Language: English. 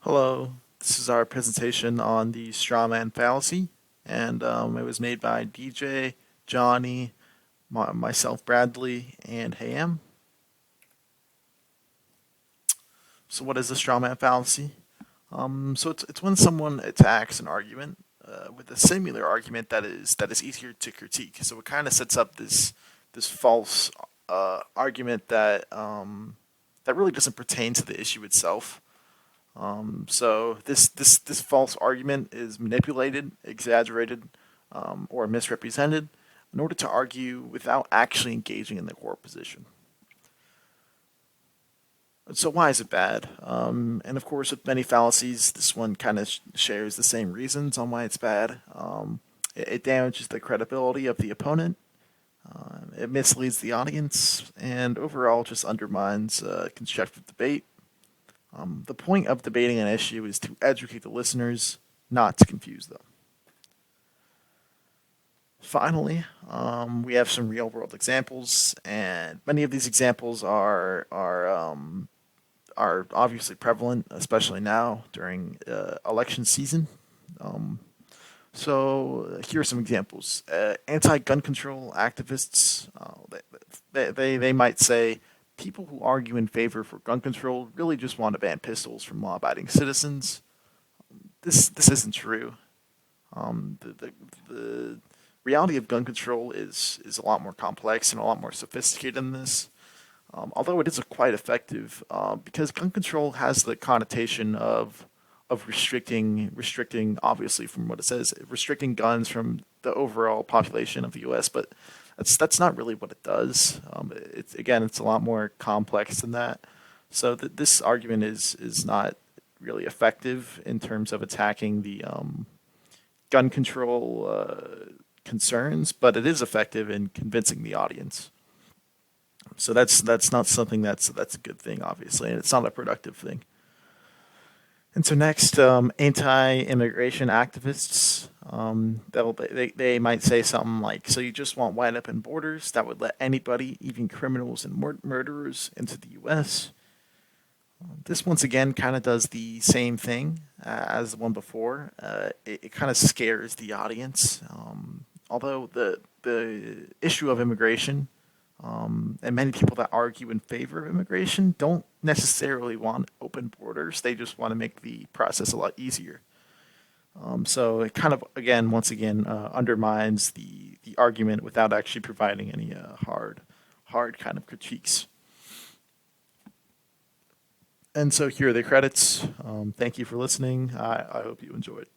Hello, this is our presentation on the Strawman Fallacy, and it was made by DJ, Johnny, myself, Bradley, and Ham. So, what is the Strawman Fallacy? So it's when someone attacks an argument with a similar argument that is easier to critique. So it kind of sets up this false argument that really doesn't pertain to the issue itself. So this false argument is manipulated, exaggerated, or misrepresented in order to argue without actually engaging in the core position. So why is it bad? And of course, with many fallacies, this one kind of shares the same reasons on why it's bad. It damages the credibility of the opponent. It misleads the audience, and overall, just undermines constructive debate. The point of debating an issue is to educate the listeners, not to confuse them. Finally, we have some real world examples, and many of these examples are obviously prevalent, especially now during election season. Um, so here are some examples. Anti-gun control activists, they might say people who argue in favor for gun control really just want to ban pistols from law-abiding citizens. This isn't true. The reality of gun control is a lot more complex and a lot more sophisticated than this. Although it is quite effective, because gun control has the connotation of restricting obviously from what it says, restricting guns from the overall population of the U.S. But that's not really what it does. It's a lot more complex than that. So this argument is not really effective in terms of attacking the gun control concerns, but it is effective in convincing the audience. So that's not something that's a good thing, obviously, and it's not a productive thing. And so next, anti-immigration activists, they might say something like, "So you just want wide open borders that would let anybody, even criminals and murderers, into the U.S." This once again kind of does the same thing as the one before. It kind of scares the audience. Although the issue of immigration, and many people that argue in favor of immigration don't necessarily want open borders. They just want to make the process a lot easier. So it kind of, again, once again, undermines the argument without actually providing any hard kind of critiques. And so here are the credits. Thank you for listening. I hope you enjoyed.